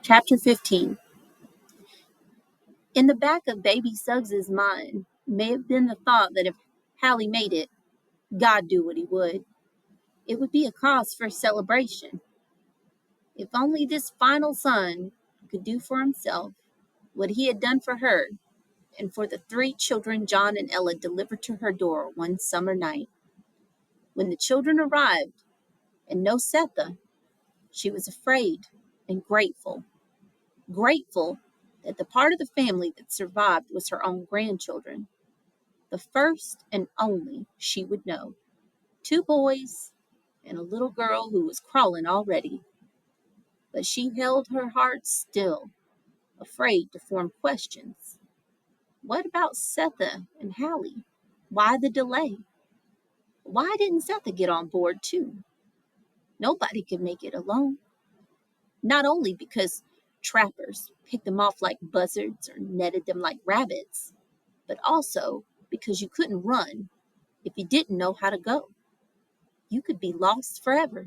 Chapter 15. In the back of baby Suggs's mind may have been the thought that if Hallie made it, God do what he would. It would be a cause for celebration. If only this final son could do for himself what he had done for her and for the three children John and Ella delivered to her door one summer night. When the children arrived and no Setha, she was afraid and grateful. Grateful that the part of the family that survived was her own grandchildren, the first and only she would know. Two boys and a little girl who was crawling already. But she held her heart still, afraid to form questions. What about Setha and Hallie? Why the delay? Why didn't Setha get on board too? Nobody could make it alone. Not only because trappers picked them off like buzzards or netted them like rabbits, but also because you couldn't run if you didn't know how to go. You could be lost forever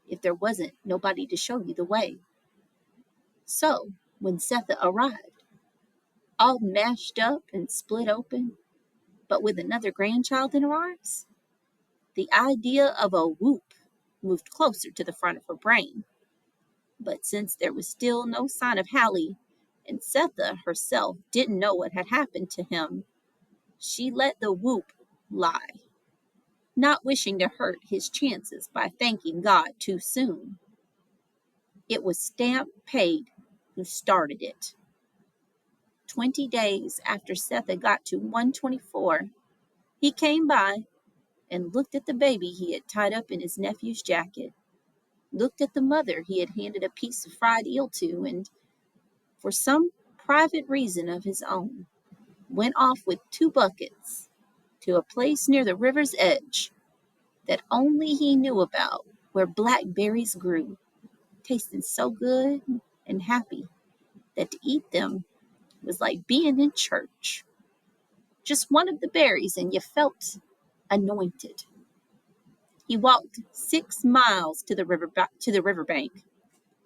if there wasn't nobody to show you the way. So, when Setha arrived, all mashed up and split open, but with another grandchild in her arms, the idea of a whoop moved closer to the front of her brain. But since there was still no sign of Hallie, and Setha herself didn't know what had happened to him, she let the whoop lie, not wishing to hurt his chances by thanking God too soon. It was Stamp Paid who started it. 20 days after Setha got to 124, he came by and looked at the baby he had tied up in his nephew's jacket, looked at the mother he had handed a piece of fried eel to, and, for some private reason of his own, went off with 2 buckets to a place near the river's edge that only he knew about, where blackberries grew, tasting so good and happy that to eat them was like being in church. Just one of the berries and you felt anointed. He walked 6 miles to the riverbank,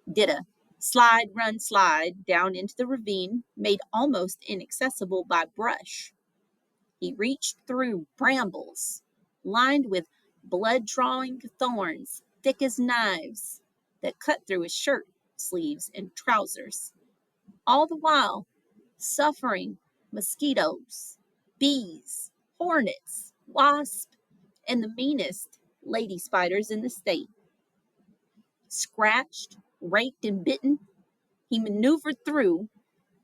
did a slide, run, slide down into the ravine made almost inaccessible by brush. He reached through brambles lined with blood-drawing thorns thick as knives that cut through his shirt sleeves and trousers, all the while suffering mosquitoes, bees, hornets, wasps, and the meanest lady spiders in the state. Scratched, raked, and bitten, he maneuvered through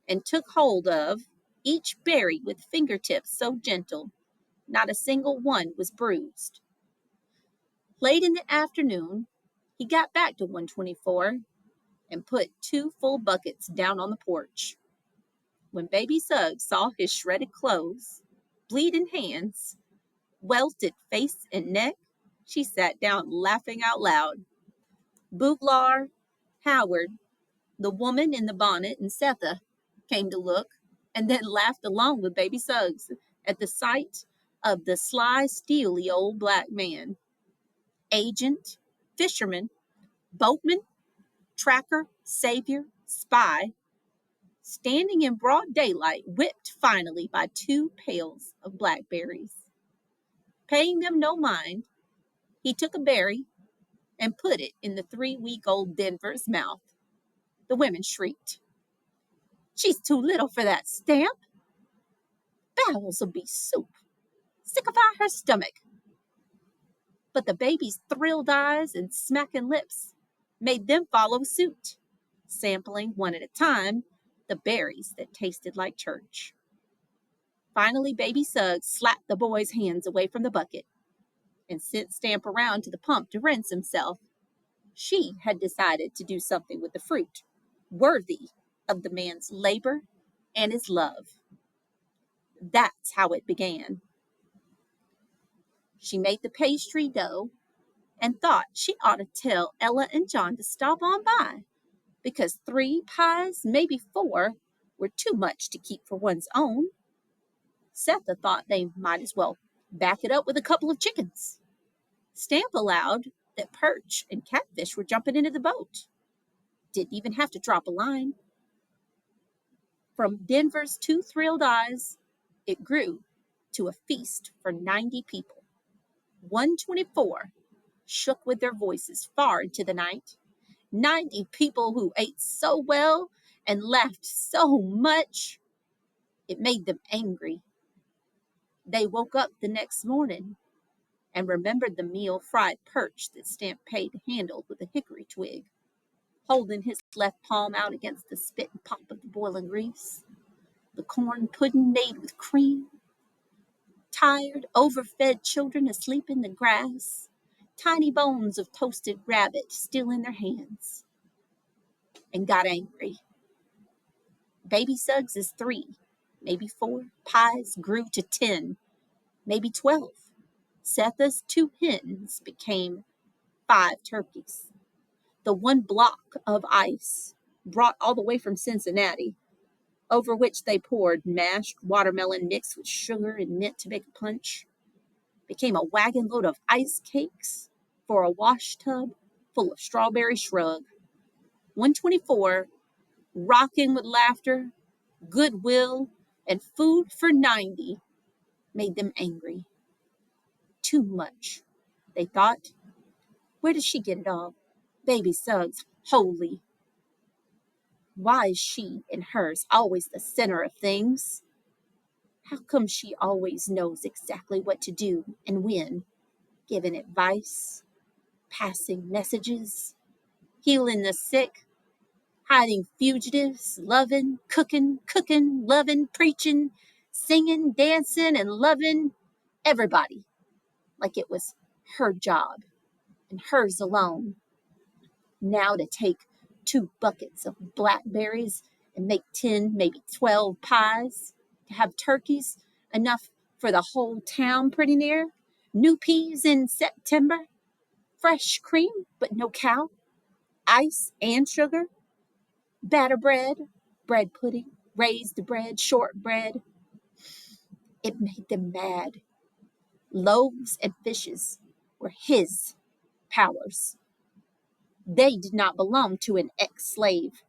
and took hold of each berry with fingertips so gentle not a single one was bruised. Late in the afternoon, he got back to 124 and put 2 full buckets down on the porch. When baby Suggs saw his shredded clothes, bleeding hands, welted face and neck, she sat down laughing out loud. Booglar, Howard, the woman in the bonnet, and Setha came to look, and then laughed along with baby Suggs at the sight of the sly, steely old black man. Agent, fisherman, boatman, tracker, savior, spy, standing in broad daylight, whipped finally by 2 pails of blackberries. Paying them no mind, he took a berry and put it in the 3-week-old Denver's mouth. The women shrieked. She's too little for that, Stamp. Bowels'll be soup. Sickify her stomach. But the baby's thrilled eyes and smacking lips made them follow suit, sampling one at a time the berries that tasted like church. Finally, baby Suggs slapped the boy's hands away from the bucket and sent Stamp around to the pump to rinse himself. She had decided to do something with the fruit worthy of the man's labor and his love. That's how it began. She made the pastry dough and thought she ought to tell Ella and John to stop on by, because 3 pies, maybe 4, were too much to keep for one's own. Setha thought they might as well back it up with a couple of chickens. Stamp allowed that perch and catfish were jumping into the boat. Didn't even have to drop a line. From Denver's two thrilled eyes, it grew to a feast for 90 people. 124 shook with their voices far into the night. 90 people who ate so well and laughed so much, it made them angry. They woke up the next morning and remembered the meal fried perch that Stampede handled with a hickory twig, holding his left palm out against the spit and pop of the boiling grease, the corn pudding made with cream, tired, overfed children asleep in the grass, tiny bones of toasted rabbit still in their hands, and got angry. Baby Suggs is 3, maybe 4. Pies grew to 10, maybe 12. Setha's 2 hens became 5 turkeys. The 1 block of ice, brought all the way from Cincinnati, over which they poured mashed watermelon mixed with sugar and mint to make a punch, became a wagon load of ice cakes for a wash tub full of strawberry shrug. 124, rocking with laughter, goodwill, and food for 90, made them angry. Too much, they thought. Where does she get it all? Baby Suggs, holy. Why is she and hers always the center of things? How come she always knows exactly what to do and when, giving advice, passing messages, healing the sick, hiding fugitives, loving, cooking, loving, preaching, singing, dancing, and loving everybody like it was her job and hers alone. Now to take 2 buckets of blackberries and make 10, maybe 12 pies, to have turkeys, enough for the whole town pretty near, new peas in September, fresh cream but no cow, ice and sugar, batter bread, bread pudding, raised bread, shortbread. It made them mad. Loaves and fishes were his powers. They did not belong to an ex-slave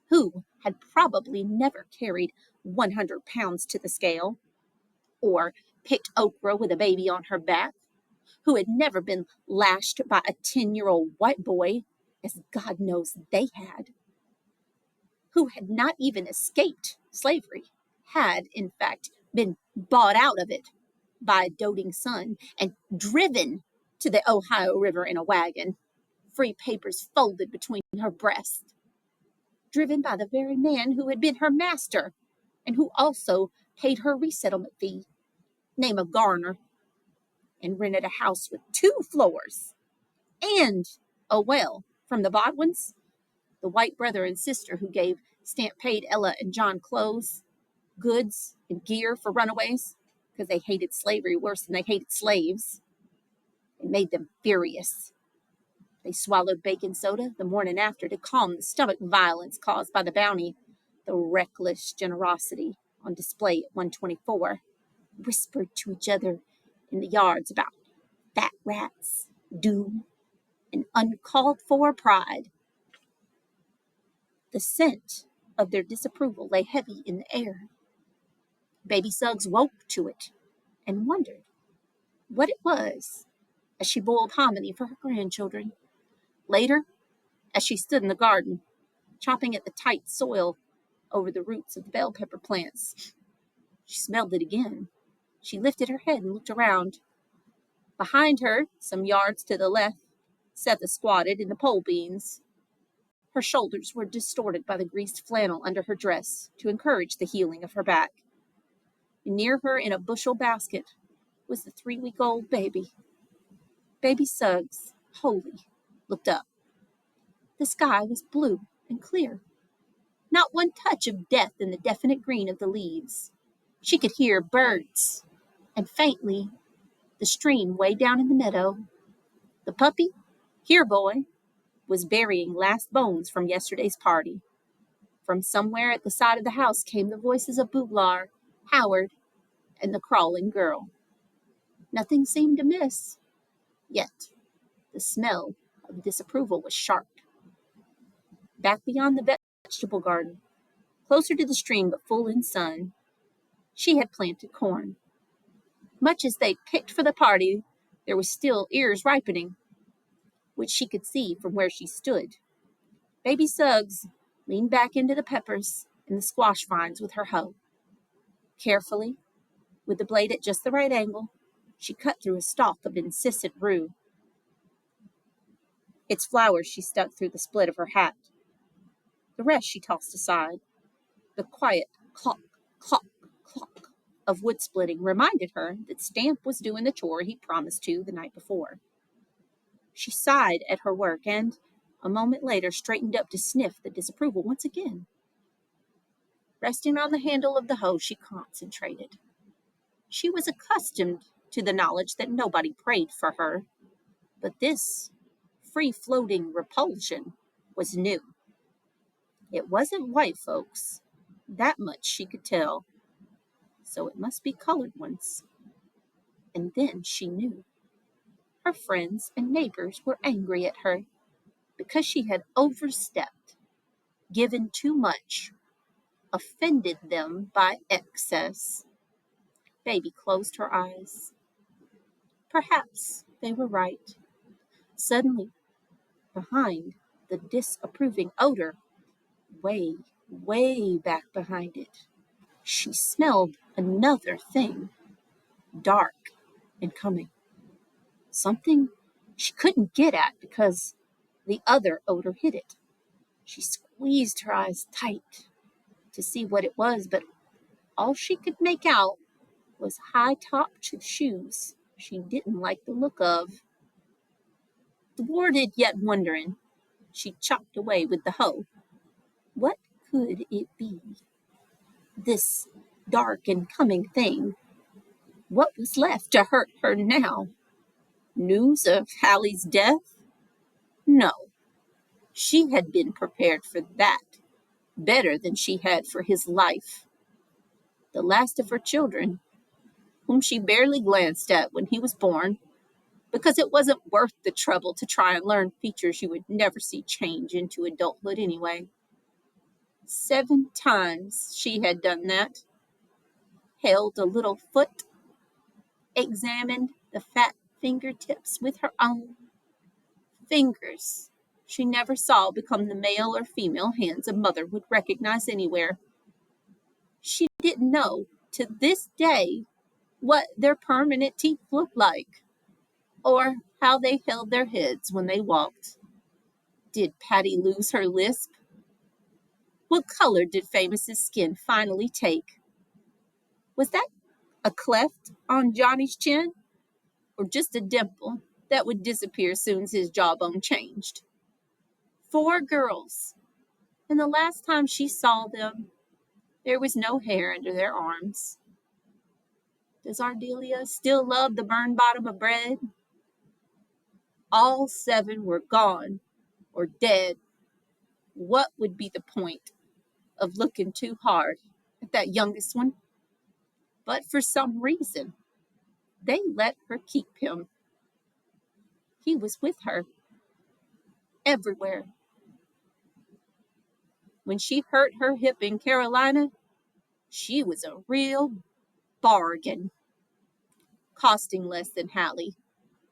who had probably never carried 100 pounds to the scale, or picked okra with a baby on her back, who had never been lashed by a 10-year-old white boy, as God knows they had, who had not even escaped slavery, had, in fact, been bought out of it by a doting son and driven to the Ohio River in a wagon, free papers folded between her breasts, driven by the very man who had been her master and who also paid her resettlement fee, name of Garner, and rented a house with 2 floors and a well from the Bodwins, the white brother and sister who gave Stampede, Ella, and John clothes, goods, and gear for runaways because they hated slavery worse than they hated slaves. It made them furious. They swallowed baking soda the morning after to calm the stomach violence caused by the bounty, the reckless generosity on display at 124, whispered to each other in the yards about fat rats, doom, and uncalled for pride. The scent of their disapproval lay heavy in the air. Baby Suggs woke to it and wondered what it was as she boiled hominy for her grandchildren. Later, as she stood in the garden, chopping at the tight soil over the roots of the bell pepper plants, she smelled it again. She lifted her head and looked around. Behind her, some yards to the left, Setha squatted in the pole beans. Her shoulders were distorted by the greased flannel under her dress to encourage the healing of her back. And near her in a bushel basket was the 3-week-old baby. Baby Suggs, holy, looked up. The sky was blue and clear. Not one touch of death in the definite green of the leaves. She could hear birds, and faintly, the stream way down in the meadow. The puppy, here boy, was burying last bones from yesterday's party. From somewhere at the side of the house came the voices of Bouglar, Howard, and the crawling girl. Nothing seemed amiss, yet the smell of disapproval was sharp. Back beyond the vegetable garden, closer to the stream but full in sun, she had planted corn. Much as they picked for the party, there was still ears ripening, which she could see from where she stood. Baby Suggs leaned back into the peppers and the squash vines with her hoe. Carefully, with the blade at just the right angle, she cut through a stalk of incessant rue. Its flowers she stuck through the split of her hat. The rest she tossed aside. The quiet clock, clock, clock of wood splitting reminded her that Stamp was doing the chore he promised to the night before. She sighed at her work and, a moment later, straightened up to sniff the disapproval once again. Resting on the handle of the hoe, she concentrated. She was accustomed to the knowledge that nobody prayed for her, but this free-floating repulsion was new. It wasn't white folks, that much she could tell, so it must be colored ones. And then she knew. Her friends and neighbors were angry at her because she had overstepped, given too much, offended them by excess. Baby closed her eyes. Perhaps they were right. Suddenly, behind the disapproving odor, way, way back behind it, she smelled another thing, dark and coming. Something she couldn't get at because the other odor hid it. She squeezed her eyes tight to see what it was, but all she could make out was high-topped shoes she didn't like the look of. Thwarted yet wondering, she chopped away with the hoe. What could it be? This dark and coming thing. What was left to hurt her now? News of Hallie's death? No. She had been prepared for that, better than she had for his life. The last of her children, whom she barely glanced at when he was born, because it wasn't worth the trouble to try and learn features you would never see change into adulthood anyway. 7 times she had done that. Held a little foot, examined the fat fingertips with her own. Fingers she never saw become the male or female hands a mother would recognize anywhere. She didn't know, to this day, what their permanent teeth looked like, or how they held their heads when they walked. Did Patty lose her lisp? What color did Famous's skin finally take? Was that a cleft on Johnny's chin, or just a dimple that would disappear soon as his jawbone changed? 4 girls, and the last time she saw them, there was no hair under their arms. Does Ardelia still love the burned bottom of bread? All 7 were gone or dead. What would be the point of looking too hard at that youngest one? But for some reason, they let her keep him. He was with her everywhere. When she hurt her hip in Carolina, she was a real bargain, costing less than Hallie,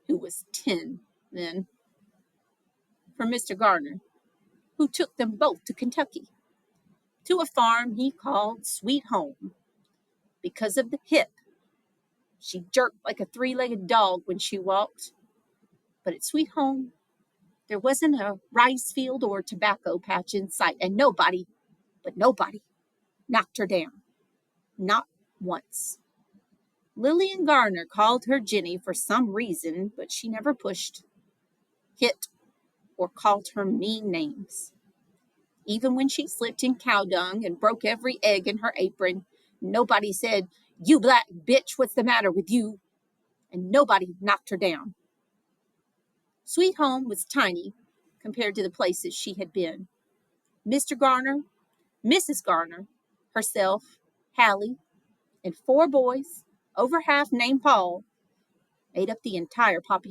who was 10 then. For Mr. Garner, who took them both to Kentucky, to a farm he called Sweet Home, because of the hip. She jerked like a 3-legged dog when she walked. But at Sweet Home, there wasn't a rice field or tobacco patch in sight, and nobody knocked her down. Not once. Lillian Garner called her Jenny for some reason, but she never pushed, hit, or called her mean names. Even when she slipped in cow dung and broke every egg in her apron, nobody said, "You black bitch, what's the matter with you?" And nobody knocked her down. Sweet Home was tiny compared to the places she had been. Mr. Garner, Mrs. Garner, herself, Hallie, and 4 boys, over half named Paul, made up the entire population.